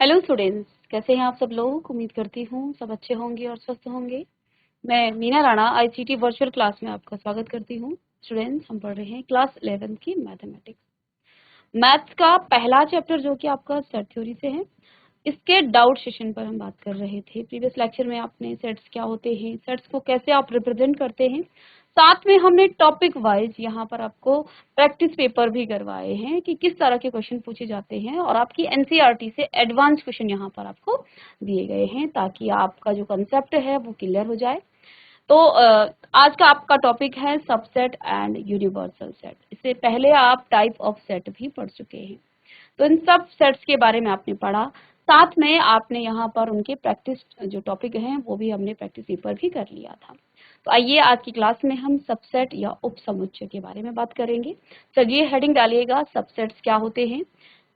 Hello students, कैसे हैं आप सब लोग। उम्मीद करती हूँ सब अच्छे होंगे और स्वस्थ होंगे। मैं Meena Rana ICT virtual class में आपका स्वागत करती हूँ। स्टूडेंट्स, हम पढ़ रहे हैं क्लास 11 की मैथमेटिक्स। मैथ्स का पहला चैप्टर जो कि आपका सेट थ्योरी से है, इसके डाउट सेशन पर हम बात कर रहे थे। प्रीवियस लेक्चर में आपने सेट्स क्या होते हैं, सेट्स को कैसे आप रिप्रेजेंट करते हैं, साथ में हमने टॉपिक वाइज यहाँ पर आपको प्रैक्टिस पेपर भी करवाए हैं कि किस तरह के क्वेश्चन पूछे जाते हैं, और आपकी एनसीईआरटी से एडवांस क्वेश्चन यहाँ पर आपको दिए गए हैं ताकि आपका जो कंसेप्ट है वो क्लियर हो जाए। तो आज का आपका टॉपिक है सबसेट एंड यूनिवर्सल सेट। इससे पहले आप टाइप ऑफ सेट भी पढ़ चुके हैं, तो इन सब सेट्स के बारे में आपने पढ़ा। साथ में आपने यहाँ पर उनके प्रैक्टिस जो टॉपिक हैं वो भी हमने प्रैक्टिस पेपर भी कर लिया था। तो आइए आज की क्लास में हम सबसेट या उपसमुच्चय के बारे में बात करेंगे। चलिए हेडिंग डालिएगा, सबसेट्स क्या होते हैं।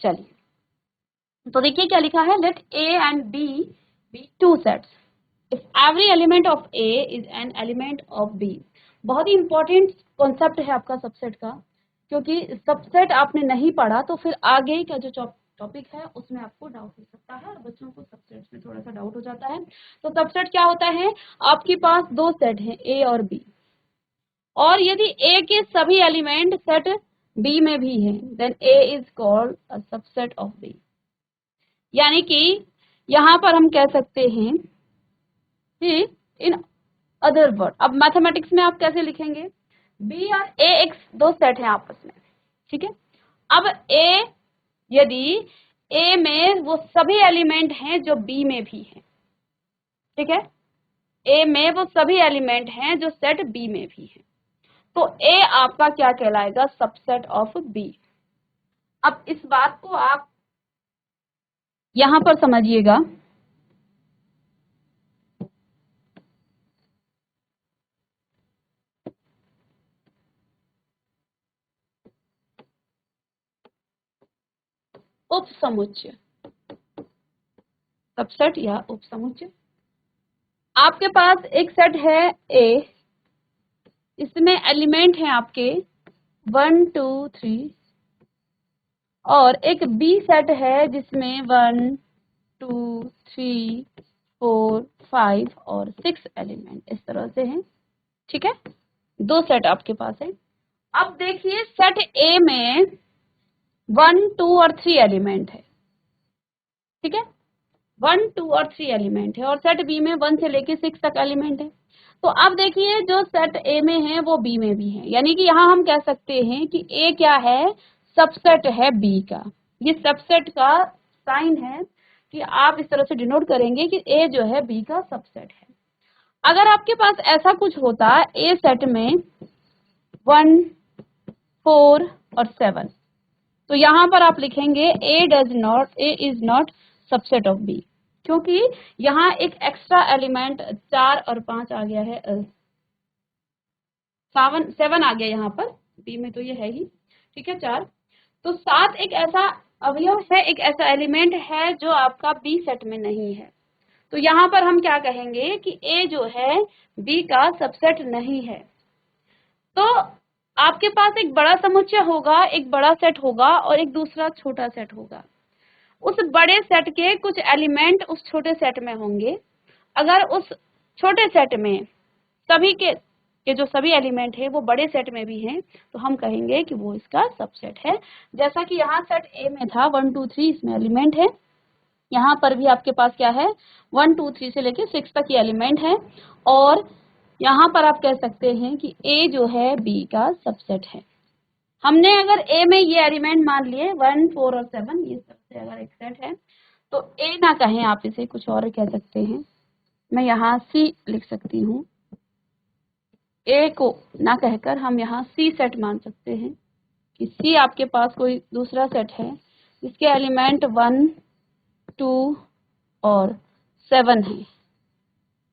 चलिए तो देखिए क्या लिखा है, let A and B be two sets if every element of A is an element of B. बहुत ही इंपॉर्टेंट कॉन्सेप्ट है आपका सबसेट का, क्योंकि सबसेट आपने नहीं पढ़ा तो फिर आगे का जो टॉपिक है उसमें आपको डाउट हो सकता है, और बच्चों को सबसेट में थोड़ा सा डाउट हो जाता है। तो सबसेट क्या होता है, आपके पास दो सेट हैं ए और बी, और यदि ए के सभी एलिमेंट सेट बी में भी हैं then A is called a subset of B. यानी कि यहाँ पर हम कह सकते हैं कि इन अदर वर्ड, अब मैथमेटिक्स में आप कैसे लिखेंगे, बी और ए एक दो सेट हैं आपस में, ठीक है। अब ए, यदि ए में वो सभी एलिमेंट हैं जो बी में भी हैं, ठीक है, ए में वो सभी एलिमेंट हैं जो सेट बी में भी हैं, तो ए आपका क्या कहलाएगा, सबसेट ऑफ बी। अब इस बात को आप यहां पर समझिएगा, उपसमुच्चय, सबसेट या उपसमुच्चय। आपके पास एक सेट है ए, इसमें एलिमेंट हैं आपके 1 2 3, और एक बी सेट है जिसमें 1 2 3 4 5 और 6 एलिमेंट इस तरह से हैं, ठीक है। दो सेट आपके पास है। अब देखिए सेट ए में 1 2 और 3 एलिमेंट है, ठीक है, 1 2 और 3 एलिमेंट है, और सेट बी में 1 से लेके 6 तक एलिमेंट है। तो अब देखिए जो सेट ए में है वो बी में भी है, यानी कि यहाँ हम कह सकते हैं कि ए क्या है, सबसेट है बी का। ये सबसेट का साइन है कि आप इस तरह से डिनोट करेंगे कि ए जो है बी का सबसेट है। अगर आपके पास ऐसा कुछ होता ए सेट में 1 4 और 7, तो यहाँ पर आप लिखेंगे A is not subset of B, क्योंकि यहाँ एक एक्स्ट्रा एलिमेंट 4 और 5 आ गया है, 7 आ गया यहाँ पर, बी में तो ये है ही, ठीक है 4। तो 7 एक ऐसा अवयव है, एक ऐसा एलिमेंट है जो आपका बी सेट में नहीं है। तो यहाँ पर हम क्या कहेंगे कि ए जो है बी का सबसेट नहीं है। तो आपके पास एक बड़ा समुच्चय होगा, एक बड़ा सेट होगा, और एक दूसरा छोटा सेट होगा। उस बड़े सेट के कुछ एलिमेंट उस छोटे सेट में होंगे। अगर उस छोटे सेट में सभी के जो सभी एलिमेंट है वो बड़े सेट में भी हैं, तो हम कहेंगे कि वो इसका सबसेट है। जैसा कि यहाँ सेट ए में था 1 2 3, इसमें एलिमेंट है, यहाँ पर भी आपके पास क्या है 1 2 3 से लेके 6 तक ये एलिमेंट है, और यहाँ पर आप कह सकते हैं कि ए जो है बी का सबसेट है। हमने अगर ए में ये एलिमेंट मान लिए 1 4 और 7, ये सबसे अगर एक सेट है, तो ए ना कहें, आप इसे कुछ और कह सकते हैं। मैं यहाँ सी लिख सकती हूँ, ए को ना कहकर हम यहाँ सी सेट मान सकते हैं कि सी आपके पास कोई दूसरा सेट है जिसके एलिमेंट 1 2 और 7 है।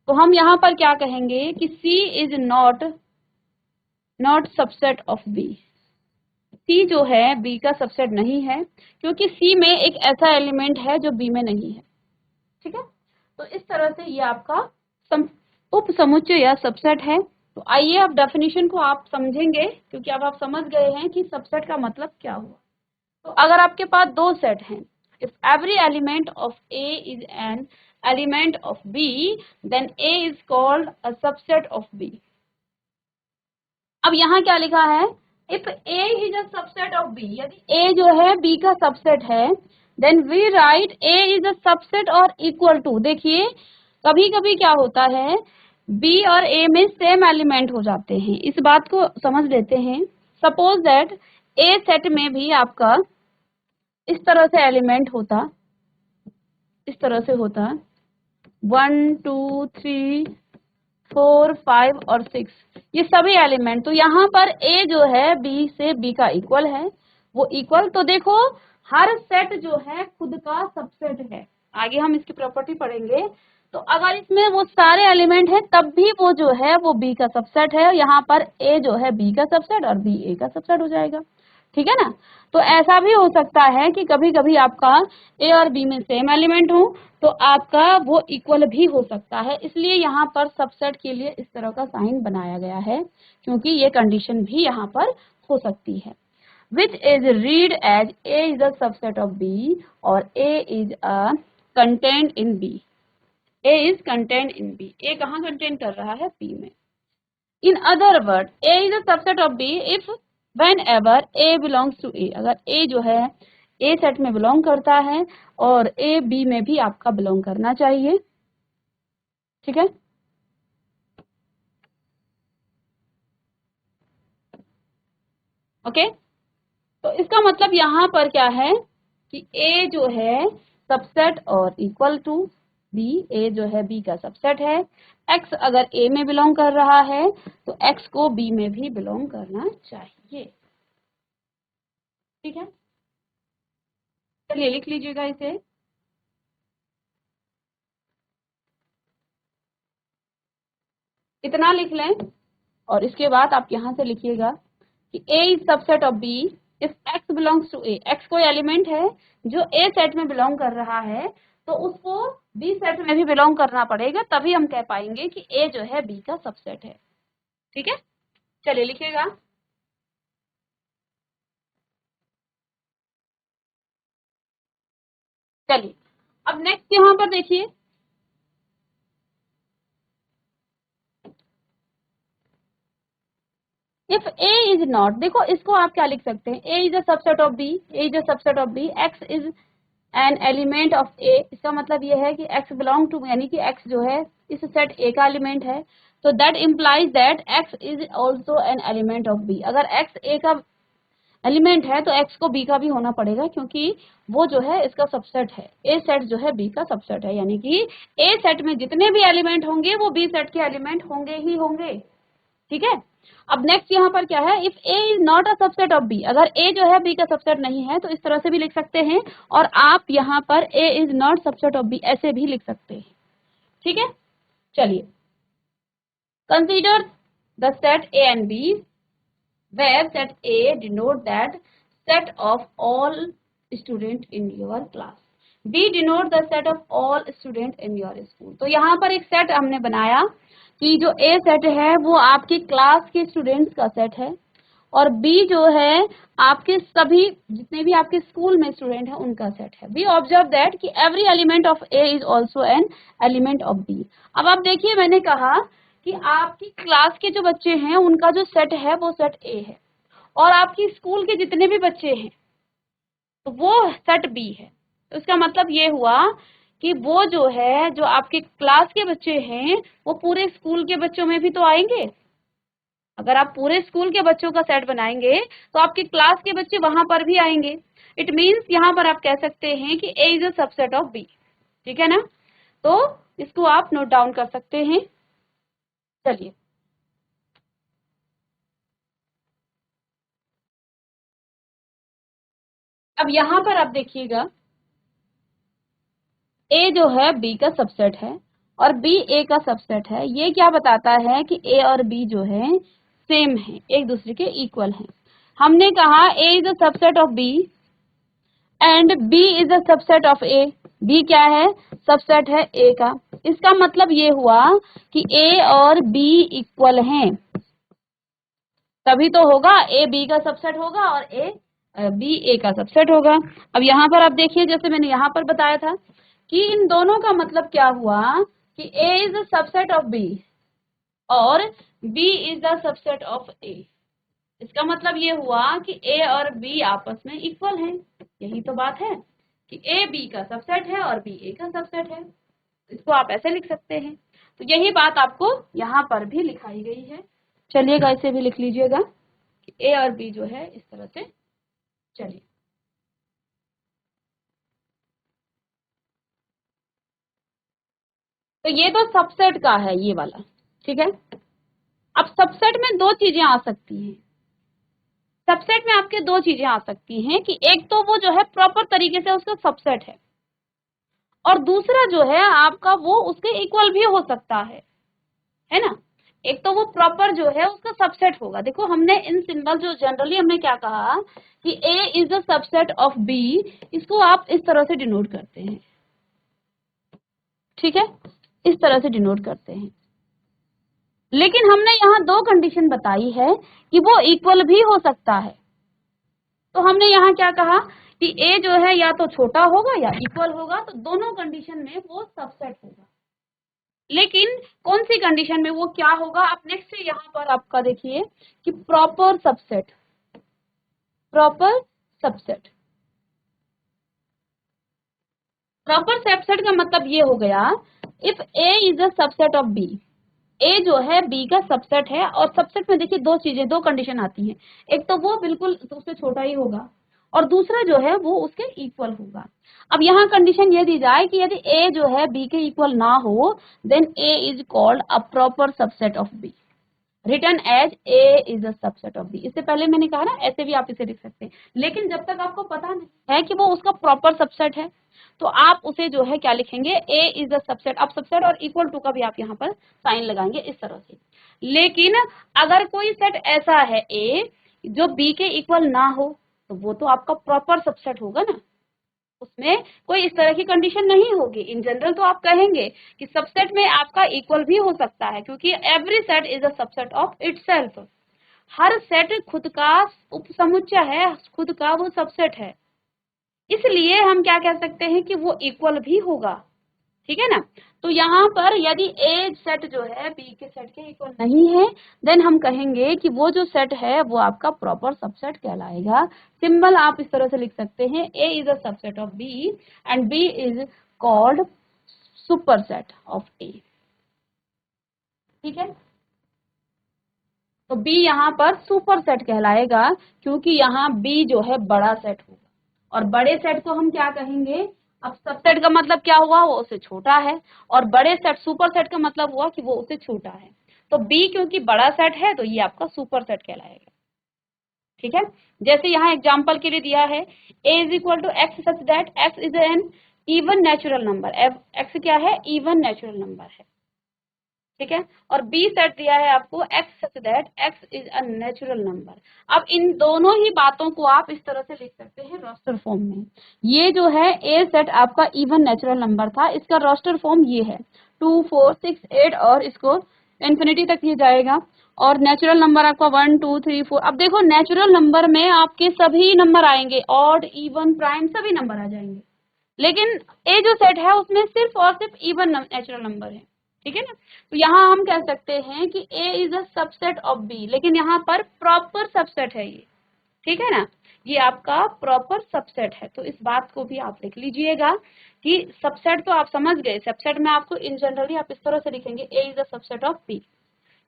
तो हम यहाँ पर क्या कहेंगे कि C is not subset of B. C जो है बी का सबसेट नहीं है, क्योंकि सी में एक ऐसा एलिमेंट है जो बी में नहीं है, ठीक है। तो इस तरह से ये आपका उपसमुच्चय या सबसेट है। तो आइए अब डेफिनेशन को आप समझेंगे, क्योंकि अब आप समझ गए हैं कि सबसेट का मतलब क्या हुआ। तो अगर आपके पास दो सेट हैं, If every element of A is an element of B, then A is called a subset of B. अब यहाँ क्या लिखा है? If A is a subset of B, यदि A जो है B का सबसेट है, then we write A is a subset or equal to. देखिए कभी कभी क्या होता है, B और A में सेम एलिमेंट हो जाते हैं, इस बात को समझ लेते हैं. सपोज दैट A सेट में भी आपका इस तरह से एलिमेंट होता, इस तरह से होता 1 2 3 4 5 और 6, ये सभी एलिमेंट. तो यहाँ पर A जो है B से B का इक्वल है, वो इक्वल. तो देखो हर सेट जो है खुद का सबसेट है. आगे हम इसकी प्रॉपर्टी पढ़ेंगे. तो अगर इसमें वो सारे एलिमेंट है तब भी वो जो है वो B का सबसेट है. यहाँ पर A जो है B का सबसेट और B A का सबसेट हो जाएगा. ठीक है ना. तो ऐसा भी हो सकता है कि कभी कभी आपका A और B में सेम एलिमेंट हो तो आपका वो इक्वल भी हो सकता है. इसलिए यहाँ पर सबसेट के लिए इस तरह का साइन बनाया गया है, क्योंकि ये कंडीशन भी यहाँ पर हो सकती है. Which is read as A is a subset of B और A is a contained in B. A is contained in B. A कहाँ contain कर रहा है? B में. In other words, A is a subset of B if whenever A belongs to A. अगर A जो है A set में belong करता है और A B में भी आपका बिलोंग करना चाहिए. ठीक है. ओके. तो इसका मतलब यहाँ पर क्या है कि A जो है सबसेट और इक्वल टू B. A जो है B का सबसेट है. X अगर A में बिलोंग कर रहा है तो X को B में भी बिलोंग करना चाहिए. ठीक है. चलिए लिख लीजिएगा इसे. इतना लिख लें और इसके बाद आप यहाँ से लिखिएगा कि A is subset of B if X belongs to A. X कोई एलिमेंट है जो A सेट में बिलोंग कर रहा है तो उसको B सेट में भी बिलोंग करना पड़ेगा, तभी हम कह पाएंगे कि A जो है B का सबसेट है. ठीक है. चलिए लिखिएगा. चलिए अब नेक्स्ट यहाँ पर देखिए. इफ A इज नॉट, देखो इसको आप क्या लिख सकते हैं? A is a subset of B. A is a subset of B. X is an element of A. इसका मतलब ये है कि X बिलोंग टू, यानी कि X जो है इस सेट A का एलिमेंट है. तो that implies that X is also an element of B. अगर X A का एलिमेंट है तो X को B का भी होना पड़ेगा, क्योंकि वो जो है इसका सबसेट है. A सेट जो है B का सबसेट है, यानी कि A सेट में जितने भी एलिमेंट होंगे वो B सेट के एलिमेंट होंगे ही होंगे. ठीक है. अब नेक्स्ट यहाँ पर क्या है? If A is not a subset of B. अगर A जो है B का सबसेट नहीं है तो इस तरह से भी लिख सकते हैं, और आप यहाँ पर A is not subset of B ऐसे भी लिख सकते हैं. ठीक है. चलिए consider the set A and B where set A denote that set of all student in your class. B denote the set of all student in your school. तो यहाँ पर एक सेट हमने बनाया कि जो A सेट है वो आपकी क्लास के स्टूडेंट्स का सेट है, और B जो है आपके सभी जितने भी आपके स्कूल में स्टूडेंट है उनका सेट है. We observe that कि every element of A is also an element of B. अब आप देखिए मैंने कहा कि आपकी क्लास के जो बच्चे हैं उनका जो सेट है वो सेट A है, और आपकी स्कूल के जितने भी बच्चे हैं तो वो सेट B है. तो इसका मतलब ये हुआ कि वो जो है जो आपके क्लास के बच्चे हैं वो पूरे स्कूल के बच्चों में भी तो आएंगे. अगर आप पूरे स्कूल के बच्चों का सेट बनाएंगे तो आपके क्लास के बच्चे वहां पर भी आएंगे. इट मीन्स यहाँ पर आप कह सकते हैं कि A is a subset of B. ठीक है ना. तो इसको आप नोट डाउन कर सकते हैं. चलिए अब यहाँ पर आप देखिएगा A जो है B का सबसेट है और B A का सबसेट है. ये क्या बताता है कि A और B जो है सेम है, एक दूसरे के इक्वल हैं. हमने कहा A is a subset of B and B is a subset of A. B क्या है? सबसेट है A का. इसका मतलब ये हुआ कि A और B इक्वल हैं, तभी तो होगा A B का सबसेट होगा और A बी ए का सबसेट होगा। अब यहाँ पर आप देखिए, जैसे मैंने यहाँ पर बताया था कि इन दोनों का मतलब क्या हुआ कि A is the subset of B और B is the subset of A. इसका मतलब ये हुआ कि ए और बी आपस में इक्वल हैं। यही तो बात है कि ए बी का सबसेट है और बी ए का सबसेट है। इसको आप ऐसे लिख सकते हैं। तो यही बात आपको यहाँ पर भी लिखाई गई है। चलिएगा, इसे भी लिख लीजिएगा कि ए और बी जो है इस तरह से। चलिए, तो ये तो सबसेट का है ये वाला, ठीक है। अब सबसेट में दो चीजें आ सकती हैं। सबसेट में आपके दो चीजें आ सकती हैं कि एक तो वो जो है प्रॉपर तरीके से उसका सबसेट और दूसरा जो है आपका वो उसके इक्वल भी हो सकता है ना। एक तो वो प्रॉपर जो है उसका सबसेट होगा। देखो, हमने इन सिंबल जो जनरली हमने क्या कहा कि A is the subset of B, इसको आप इस तरह से डिनोट करते हैं, ठीक है, इस तरह से डिनोट करते हैं। लेकिन हमने यहाँ दो कंडीशन बताई है कि वो इक्वल भी हो सकता है। तो हमने यहाँ क्या कहा कि ए जो है या तो छोटा होगा या इक्वल होगा, तो दोनों कंडीशन में वो सबसेट होगा। लेकिन कौन सी कंडीशन में वो क्या होगा, आप नेक्स्ट यहाँ पर आपका देखिए कि proper subset. Proper subset, proper subset का मतलब ये हो गया if A is a subset of B. A जो है बी का सबसेट है, और सबसेट में देखिए दो चीजें, दो कंडीशन आती हैं। एक तो वो बिल्कुल उससे छोटा ही होगा और दूसरा जो है वो उसके इक्वल होगा। अब यहाँ कंडीशन ये दी जाए कि यदि ए जो है बी के इक्वल ना हो, then A is called a proper subset of B, return as A is a subset of B. इससे पहले मैंने कहा ना, ऐसे भी आप इसे लिख सकते हैं। लेकिन जब तक आपको पता नहीं है कि वो उसका प्रॉपर सबसेट है, तो आप उसे जो है क्या लिखेंगे, ए इज अ सबसेट। अब सबसेट और इक्वल टू का भी आप यहाँ पर साइन लगाएंगे इस तरह से। लेकिन अगर कोई सेट ऐसा है ए जो बी के इक्वल ना हो, तो वो तो आपका प्रॉपर सबसेट होगा ना, उसमें कोई इस तरह की कंडीशन नहीं होगी। इन जनरल तो आप कहेंगे कि सबसेट में आपका इक्वल भी हो सकता है, क्योंकि every set is a subset of itself. Her set खुद का उपसमुच्चय है, खुद का वो सबसेट है। इसलिए हम क्या कह सकते हैं कि वो इक्वल भी होगा, ठीक है ना। तो यहाँ पर यदि ए सेट जो है बी के सेट के इक्वल नहीं है, देन हम कहेंगे कि वो जो सेट है वो आपका प्रॉपर सबसेट कहलाएगा। सिंबल आप इस तरह से लिख सकते हैं, A is a subset of B and B is called superset of A, ठीक है। तो बी यहाँ पर सुपर सेट कहलाएगा, क्योंकि यहाँ बी जो है बड़ा सेट होगा, और बड़े सेट को हम क्या कहेंगे, अब सबसेट का मतलब क्या हुआ, वो उससे छोटा है, और बड़े सेट सुपर सेट का मतलब हुआ कि वो उससे छोटा है। तो बी क्योंकि बड़ा सेट है, तो ये आपका सुपर सेट कहलाएगा, ठीक है। जैसे यहाँ एग्जाम्पल के लिए दिया है, A is equal to x such that x is an even natural number. X क्या है, इवन नेचुरल नंबर है, ठीक है। और बी सेट दिया है आपको x such that x is a natural number. अब इन दोनों ही बातों को आप इस तरह से लिख सकते हैं रोस्टर फॉर्म में। ये जो है ए सेट आपका इवन नेचुरल नंबर था, इसका रोस्टर फॉर्म ये है 2 4 6 8, और इसको इन्फिनिटी तक ये जाएगा। और नेचुरल नंबर आपका 1 2 3 4। अब देखो, नेचुरल नंबर में आपके सभी नंबर आएंगे, ऑड इवन प्राइम सभी नंबर आ जाएंगे। लेकिन ए जो सेट है उसमें सिर्फ और सिर्फ इवन नेचुरल नंबर है, ठीक है ना। तो यहाँ हम कह सकते हैं कि A is a subset of B, लेकिन यहाँ पर प्रॉपर सबसेट है ये, ठीक है ना। ये आपका प्रॉपर सबसेट है। तो इस बात को भी आप लिख लीजिएगा कि सबसेट तो आप समझ गए। सबसेट में आपको इन जनरली आप इस तरह से लिखेंगे, A is a subset of B.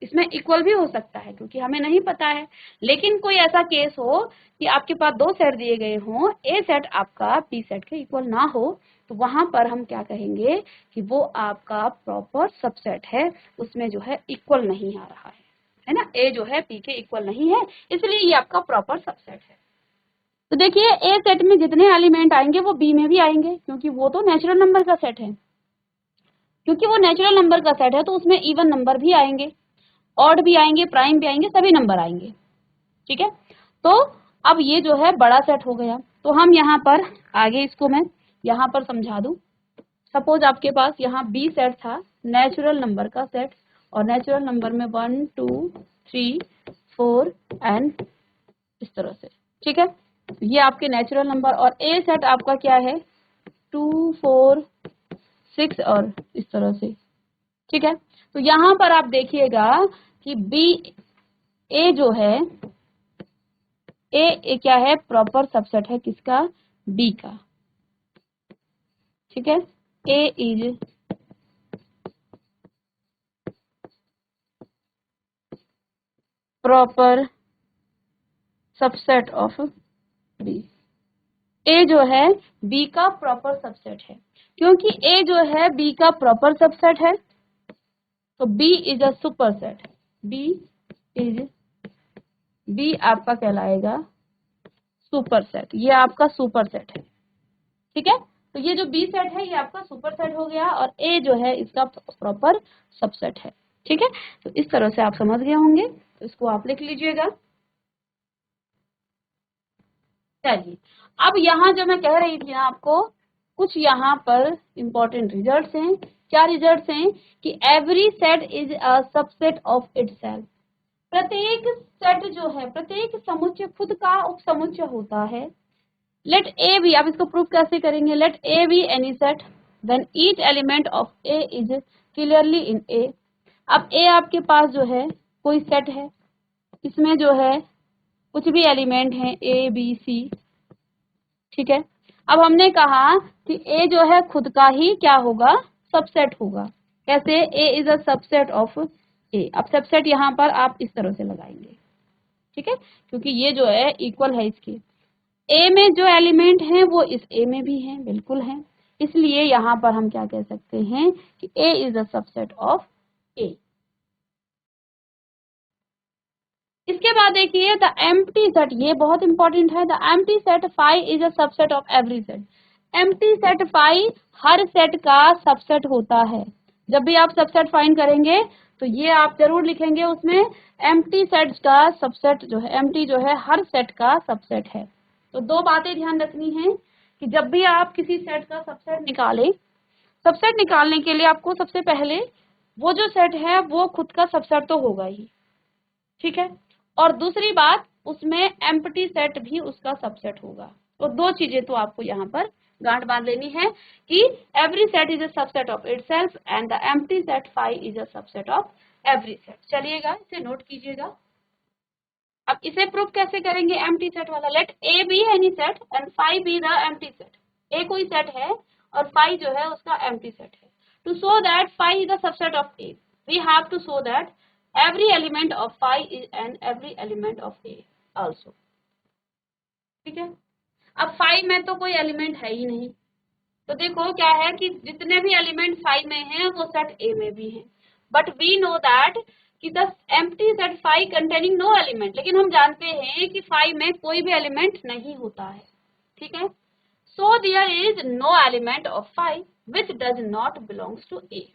इसमें इक्वल भी हो सकता है क्योंकि हमें नहीं पता है। लेकिन कोई ऐसा केस हो कि आपके पास दो सेट दिए गए हों, ए सेट आपका बी सेट के इक्वल ना हो, तो वहां पर हम क्या कहेंगे कि वो आपका प्रॉपर सबसेट है, उसमें जो है इक्वल नहीं आ रहा है ना। ए जो है बी के इक्वल नहीं है, इसलिए ये आपका प्रॉपर सबसेट है। तो देखिए, ए सेट में जितने एलिमेंट आएंगे वो बी में भी आएंगे, क्योंकि वो तो नेचुरल नंबर का सेट है। क्योंकि वो नेचुरल नंबर का सेट है तो उसमें इवन नंबर भी आएंगे, ऑड भी आएंगे, प्राइम भी आएंगे, सभी नंबर आएंगे, ठीक है। तो अब ये जो है बड़ा सेट हो गया। तो हम यहाँ पर आगे इसको मैं यहाँ पर समझा दूं। सपोज आपके पास यहाँ बी सेट था, नेचुरल नंबर का सेट, और नेचुरल नंबर में 1 2 3 4 एंड इस तरह से, ठीक है। ये आपके नेचुरल नंबर, और ए सेट आपका क्या है 2 4 6 और इस तरह से, ठीक है। तो यहाँ पर आप देखिएगा कि बी ए जो है ए क्या है, प्रॉपर सबसेट है किसका, बी का, ठीक है। A is proper subset of B. A जो है बी का प्रॉपर सबसेट है, क्योंकि ए जो है बी का प्रॉपर सबसेट है, तो B is a super set. B is B आपका कहलाएगा सुपर सेट, ये आपका सुपर सेट है, ठीक है। तो ये जो बी सेट है ये आपका सुपर सेट हो गया, और ए जो है इसका प्रॉपर सबसेट है, ठीक है। तो इस तरह से आप समझ गए होंगे, तो इसको आप लिख लीजिएगा। चलिए, अब यहाँ जो मैं कह रही थी ना आपको, कुछ यहाँ पर इंपॉर्टेंट रिजल्ट्स हैं। क्या रिजल्ट्स हैं कि every set is a subset of itself. प्रत्येक सेट जो है, प्रत्येक समुच्चय खुद का उपसमुच्चय होता है। लेट ए बी, आप इसको प्रूव कैसे करेंगे, let A B any set when each element of A is clearly in A. अब ए आपके पास जो है कोई सेट है, इसमें जो है कुछ भी एलिमेंट है ए बी सी, ठीक है। अब हमने कहा कि ए जो है खुद का ही क्या होगा, सबसेट होगा। कैसे, ए इज अ सबसेट ऑफ ए। अब सबसेट यहाँ पर आप इस तरह से लगाएंगे, ठीक है, क्योंकि ये जो है इक्वल है इसके। ए में जो एलिमेंट हैं वो इस ए में भी हैं, बिल्कुल हैं, इसलिए यहाँ पर हम क्या कह सकते हैं कि A is a subset of ए। इसके बाद देखिए द एम्प्टी सेट, ये बहुत इंपॉर्टेंट है। The empty set phi is a subset of every set. Empty set phi हर सेट का सबसेट होता है। जब भी आप सबसेट फाइंड करेंगे तो ये आप जरूर लिखेंगे उसमें, एम्प्टी सेट का सबसेट जो है, एम्प्टी जो है हर सेट का सबसेट है। तो दो बातें ध्यान रखनी है कि जब भी आप किसी सेट का सबसेट निकालें, सबसेट निकालने के लिए आपको सबसे पहले वो जो सेट है वो खुद का सबसेट तो होगा ही, ठीक है, और दूसरी बात उसमें एम्प्टी सेट भी उसका सबसेट होगा। तो दो चीजें तो आपको यहाँ पर गांठ बांध लेनी है कि every set is a subset of itself and the empty set phi is a subset of every set. चलिएगा, इसे नोट कीजिएगा। अब इसे प्रूफ कैसे करेंगे, एम्प्टी सेट वाला, let A B any set and phi B the empty set. A कोई set है और फाई जो है उसका एम्प्टी सेट है। To show that phi is the subset of A, we have to show that every element of phi is and every element of a also, ठीक है। अब phi में तो कोई एलिमेंट है ही नहीं, तो देखो क्या है कि जितने भी एलिमेंट phi में हैं वो सेट a में भी हैं, बट वी नो दैट कि the empty set phi containing no element, लेकिन हम जानते हैं कि phi में कोई भी एलिमेंट नहीं होता है, ठीक है। So there is no element of phi which does not belongs to a,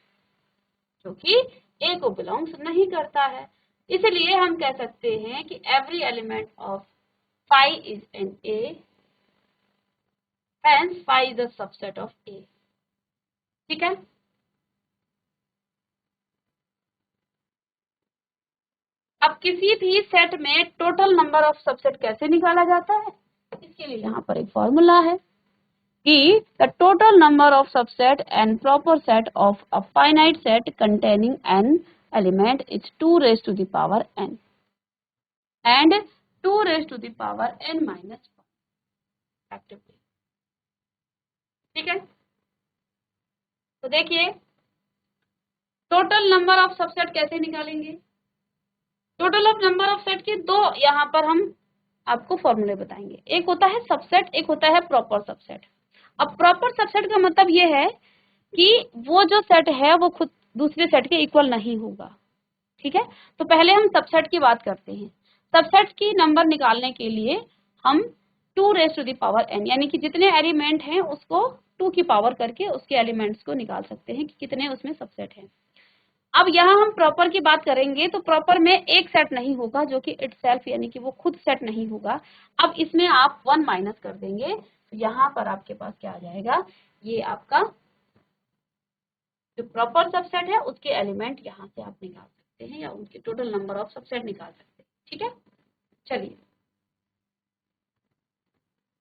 जो कि ए को बिलोंग्स नहीं करता है। इसलिए हम कह सकते हैं कि every element of phi is in A, hence phi is a subset of A, ठीक है। अब किसी भी सेट में टोटल नंबर ऑफ सबसेट कैसे निकाला जाता है, इसके लिए यहाँ पर एक फॉर्मूला है कि the total number of subset and proper set of a finite set containing an element is 2 raised to the power n and 2 raised to the power n minus 1 respectively, ठीक है। तो देखिए टोटल नंबर ऑफ सबसेट कैसे निकालेंगे, total of number of set के दो यहाँ पर हम आपको फॉर्मूले बताएंगे। एक होता है सबसेट, एक होता है प्रॉपर सबसेट। अब प्रॉपर सबसेट का मतलब ये है कि वो जो सेट है वो खुद दूसरे सेट के इक्वल नहीं होगा, ठीक है। तो पहले हम सबसेट की बात करते हैं। सबसेट की नंबर निकालने के लिए हम 2 raised to the power n, यानी कि जितने एलिमेंट हैं उसको 2 की पावर करके उसके एलिमेंट्स को निकाल सकते हैं कि कितने उसमें सबसेट हैं। अब यहाँ हम प्रॉपर की बात करेंगे तो प्रॉपर में एक सेट नहीं होगा जो कि इटसेल्फ, यानी कि वो खुद सेट नहीं होगा। अब इसमें आप 1 माइनस कर देंगे तो यहाँ पर आपके पास क्या आ जाएगा, ये आपका जो प्रॉपर सबसेट है उसके एलिमेंट यहाँ से आप निकाल सकते हैं या उनके टोटल नंबर ऑफ सबसेट निकाल सकते हैं, ठीक है। चलिए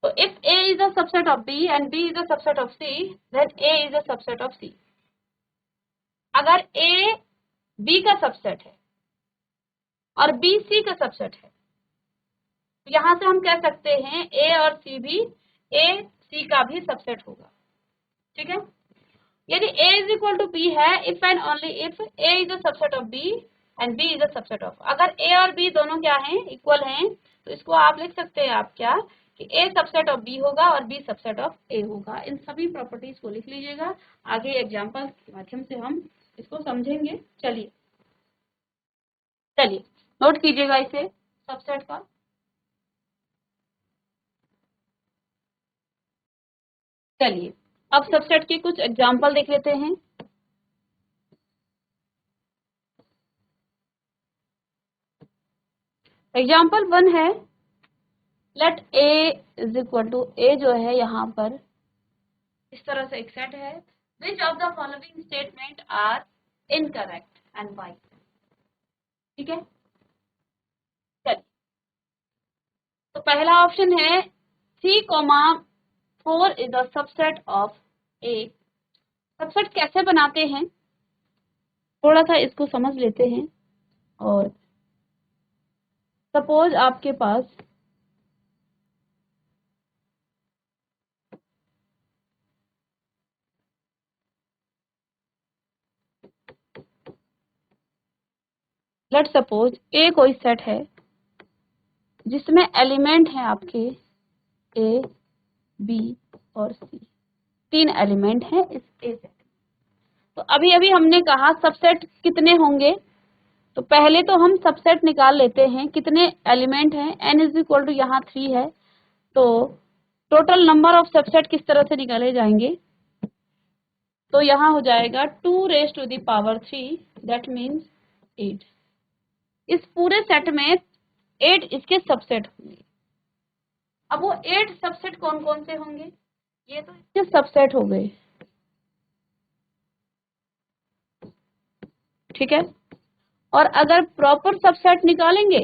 तो if A is a subset of B and B is a subset of C, then A is a subset of C. अगर A B का सबसेट है और B C का सबसेट है, तो यहां से हम कह सकते हैं A और C भी A C का भी सबसेट होगा। ठीक है, यदि A is equal to B है, if and only if A is a subset of B and B is a subset of, अगर A और B दोनों क्या हैं, इक्वल हैं, तो इसको आप लिख सकते हैं आप क्या कि A सबसेट ऑफ B होगा और B सबसेट ऑफ A होगा। इन सभी प्रॉपर्टीज को लिख लीजिएगा, आगे एग्जांपल के माध्यम से हम इसको समझेंगे। चलिए नोट कीजिएगा इसे सबसेट का। चलिए अब सबसेट के कुछ एग्जांपल देख लेते हैं। एग्जांपल 1 है, let A is equal to, A जो है यहाँ पर इस तरह से एक सेट है, which of the following statement are incorrect and why. ठीक है, चलिए तो पहला ऑप्शन है 3,4 is the subset of A। Subset कैसे बनाते हैं थोड़ा सा इसको समझ लेते हैं। और सपोज आपके पास लेट सपोज A कोई सेट है जिसमें एलिमेंट है आपके A, B और C, 3 एलिमेंट हैं इस A सेट। तो अभी अभी हमने कहा सबसेट कितने होंगे, तो पहले तो हम सबसेट निकाल लेते हैं कितने एलिमेंट हैं। n इज इक्वल टू यहाँ 3 है, तो टोटल नंबर ऑफ सबसेट किस तरह से निकाले जाएंगे, तो यहाँ हो जाएगा 2 raise to the power 3, that means 8। इस पूरे सेट में 8 इसके सबसेट होंगे। अब वो 8 सबसेट कौन कौन से होंगे, ये तो इसके सबसेट हो गए। ठीक है, और अगर प्रॉपर सबसेट निकालेंगे,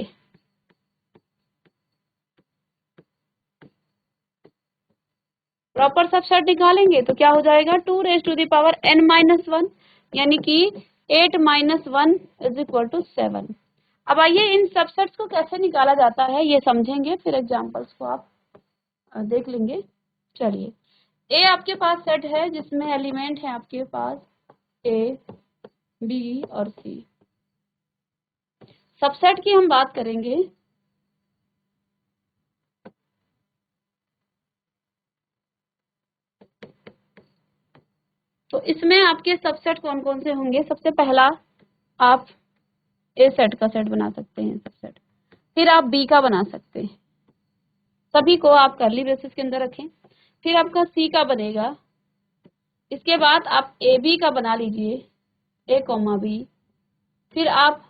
प्रॉपर सबसेट निकालेंगे तो क्या हो जाएगा 2 raise to the power n-1, यानी कि 8 - 1 इज इक्वल टू 7। अब आइए इन सबसेट्स को कैसे निकाला जाता है ये समझेंगे, फिर एग्जांपल्स को आप देख लेंगे। चलिए, ए आपके पास सेट है जिसमें एलिमेंट है आपके पास ए, बी और सी। सबसेट की हम बात करेंगे, तो इसमें आपके सबसेट कौन कौन से होंगे। सबसे पहला आप ए सेट का सेट बना सकते हैं सबसेट, फिर आप बी का बना सकते हैं, सभी को आप कर्ली ब्रेसेस के अंदर रखें। फिर आपका सी का बनेगा, इसके बाद आप ए बी का बना लीजिए, ए कॉमा बी। फिर आप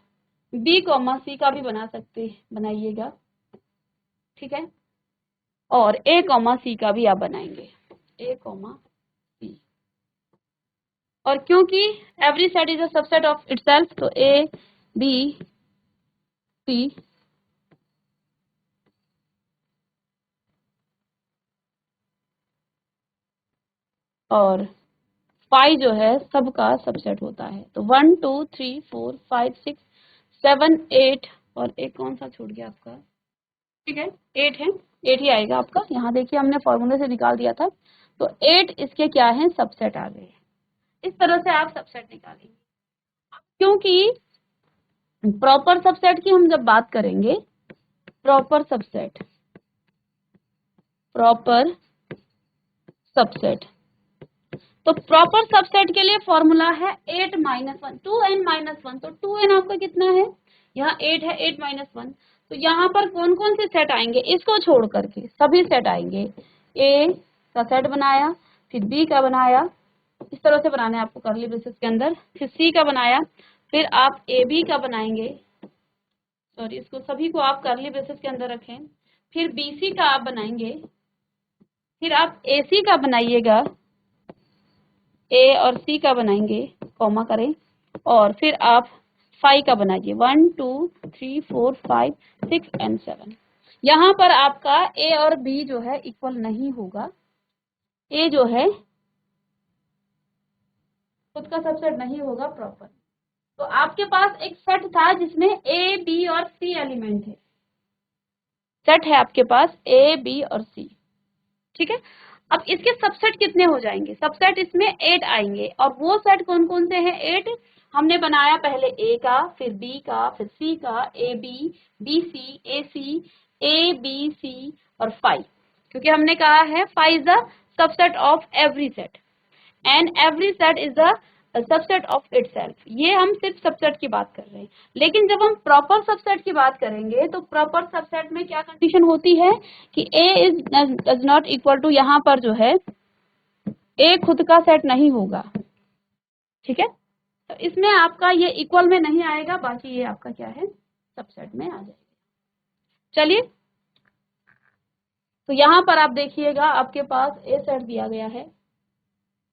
बी कॉमा सी का भी बना सकते बनाइएगा। ठीक है, और ए कॉमा सी का भी आप बनाएंगे, ए कॉमा सी। और क्योंकि every set is a subset of itself, तो ए बी सी और 5 जो है सबका सबसेट होता है। तो 1 2 3 4 5 6 7 8 और एक कौन सा छूट गया आपका, ठीक है 8 है, 8 ही आएगा आपका। यहाँ देखिए हमने फॉर्मूले से निकाल दिया था, तो 8 इसके क्या है सबसेट आ गए। इस तरह से आप सबसेट निकालेंगे। क्योंकि प्रॉपर सबसेट की हम जब बात करेंगे, प्रॉपर सबसेट, प्रॉपर सबसेट, तो प्रॉपर सबसेट के लिए फॉर्मूला है 8 - 1 2n - 1। तो 2n आपका कितना है, यहाँ 8 है, 8 - 1। तो यहाँ पर कौन कौन से सेट आएंगे, इसको छोड़ करके सभी सेट आएंगे। ए का सेट बनाया, फिर बी का बनाया, इस तरह से बनाना है आपको कर्ली ब्रेसेस के अंदर, फिर सी का बनाया, फिर आप ए बी का बनाएंगे, सॉरी इसको सभी को आप कर्ली ब्रेसेस के अंदर रखें, फिर बी सी का आप बनाएंगे, फिर आप ए सी का बनाइएगा, ए और सी का बनाएंगे, कॉमा करें, और फिर आप 5 का बनाइए, 1 2 3 4 5 6 एंड 7। यहाँ पर आपका ए और बी जो है इक्वल नहीं होगा, ए जो है खुद का सबसेट नहीं होगा प्रॉपर। तो आपके पास एक सेट था जिसमें ए बी और सी एलिमेंट है, सेट है आपके पास ए बी और सी, ठीक है। अब इसके सबसेट कितने हो जाएंगे, सबसेट इसमें 8 आएंगे, और वो सेट कौन कौन से हैं 8, हमने बनाया पहले ए का, फिर बी का, फिर सी का, A B, B C, A C, A B C और 5, क्योंकि हमने कहा है 5 is the subset of every set and every set is the subset of itself. ये हम सिर्फ सबसेट की बात कर रहे हैं, लेकिन जब हम प्रॉपर सबसेट की बात करेंगे तो प्रॉपर सबसेट में क्या कंडीशन होती है कि a is does not equal to, यहाँ पर जो है a खुद का सेट नहीं होगा, ठीक है। तो इसमें आपका ये इक्वल में नहीं आएगा, बाकी ये आपका क्या है सबसेट में आ जाएगा। चलिए, तो यहाँ पर आप देखिएगा आपके पास a सेट दिया गया है,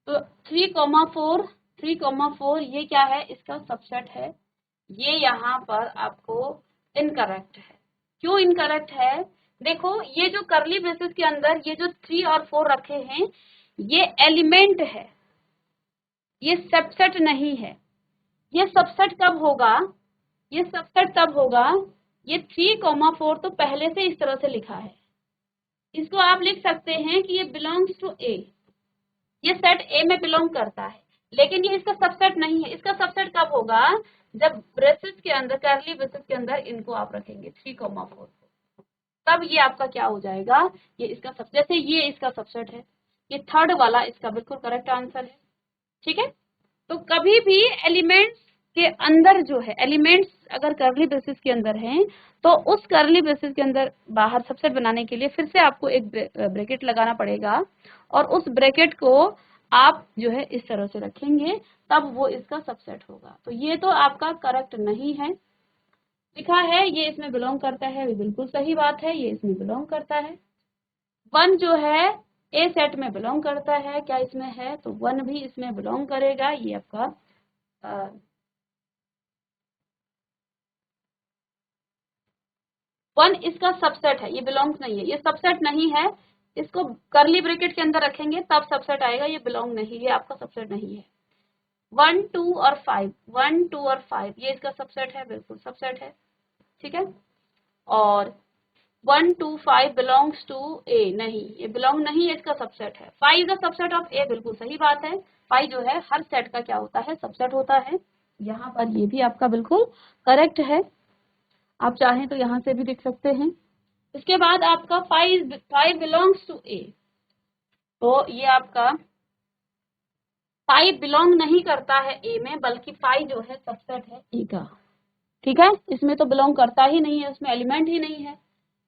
तो 3,4 ये क्या है, इसका सबसेट है। ये यहाँ पर आपको इनकरेक्ट है। क्यों इनकरेक्ट है, देखो ये जो करली ब्रेसेस के अंदर ये जो 3 और 4 रखे हैं ये एलिमेंट है, ये सबसेट नहीं है। ये सबसेट कब होगा, ये सबसेट तब होगा, ये 3,4 तो पहले से इस तरह से लिखा है, इसको आप लिख सकते हैं कि ये बिलोंग्स टू ए, ये सेट ए में बिलोंग करता है, लेकिन ये इसका सबसेट नहीं है। इसका सबसेट कब होगा, जब ब्रेसेस के अंदर, करली ब्रेसेस के अंदर इनको आप रखेंगे 3,4, तब ये आपका क्या हो जाएगा, ये इसका सब, जैसे ये इसका सबसेट है, ये थर्ड वाला इसका बिल्कुल करेक्ट आंसर है, ठीक है। तो कभी भी एलिमेंट्स के अंदर जो है, एलिमेंट्स अगर करली ब्रेसेस के अंदर हैं तो उस करली ब्रेसेस के अंदर बाहर सबसेट बनाने के लिए फिर से आपको एक ब्रैकेट लगाना पड़ेगा, और उस ब्रैकेट को आप जो है इस तरह से रखेंगे, तब वो इसका सबसेट होगा। तो ये तो आपका करेक्ट नहीं है, लिखा है ये इसमें बिलोंग करता है, बिल्कुल सही बात है, ये इसमें बिलोंग करता है। 1 जो है ए सेट में बिलोंग करता है, क्या इसमें है, तो 1 भी इसमें बिलोंग करेगा। ये आपका 1 इसका सबसेट है, ये बिलोंग्स नहीं है, ये सबसेट नहीं है, इसको करली ब्रैकेट के अंदर रखेंगे तब सबसेट आएगा, ये बिलोंग नहीं, ये आपका सबसेट नहीं है। 1 2 और 5, 1 2 और 5 ये इसका सबसेट है, बिल्कुल सबसेट है, ठीक है। और 1 2 5 बिलोंग्स टू ए, नहीं ये बिलोंग नहीं है, इसका सबसेट है। 5 इज द सबसेट ऑफ ए, बिल्कुल सही बात है, 5 जो है हर सेट का क्या होता है, सबसेट होता है। यहाँ पर ये भी आपका बिल्कुल करेक्ट है, आप चाहें तो यहाँ से भी देख सकते हैं। इसके बाद आपका 5 बिलोंग्स टू ए, तो ये आपका 5 बिलोंग नहीं करता है ए में, बल्कि 5 जो है सबसेट है ए का, ठीक है। इसमें तो बिलोंग करता ही नहीं है, उसमें एलिमेंट ही नहीं है।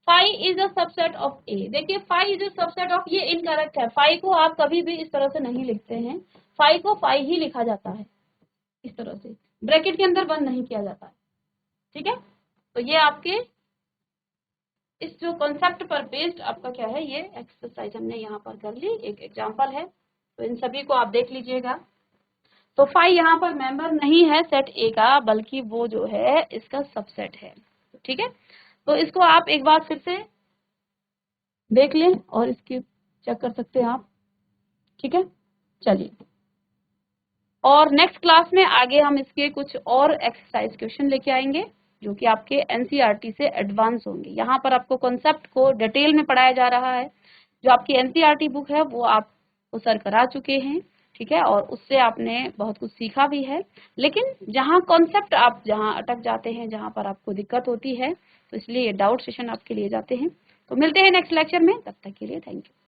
5 इज अ सबसेट ऑफ ए, देखिए 5 इज अ सबसेट ऑफ, ये इनकरेक्ट है, 5 को आप कभी भी इस तरह से नहीं लिखते हैं, 5 को 5 ही लिखा जाता है, इस तरह से ब्रैकेट के अंदर बंद नहीं किया जाता है, ठीक है। तो ये आपके इस जो कॉन्सेप्ट पर बेस्ड आपका क्या है, ये एक्सरसाइज हमने यहाँ पर कर ली, एक एग्जांपल है, तो इन सभी को आप देख लीजिएगा। तो 5 यहाँ पर मेंबर नहीं है सेट ए का, बल्कि वो जो है इसका सबसेट है, ठीक है। तो इसको आप एक बार फिर से देख लें और इसकी चेक कर सकते हैं आप, ठीक है। चलिए, और नेक्स्ट क्लास में आगे हम इसके कुछ और एक्सरसाइज क्वेश्चन लेके आएंगे जो कि आपके एनसीईआरटी से एडवांस होंगे। यहाँ पर आपको कॉन्सेप्ट को डिटेल में पढ़ाया जा रहा है, जो आपकी एनसीईआरटी बुक है वो आपको सर करा चुके हैं, ठीक है, और उससे आपने बहुत कुछ सीखा भी है। लेकिन जहाँ कॉन्सेप्ट आप जहाँ अटक जाते हैं, जहाँ पर आपको दिक्कत होती है, तो इसलिए ये डाउट सेशन आपके लिए जाते हैं। तो मिलते हैं नेक्स्ट लेक्चर में, तब तक के लिए थैंक यू।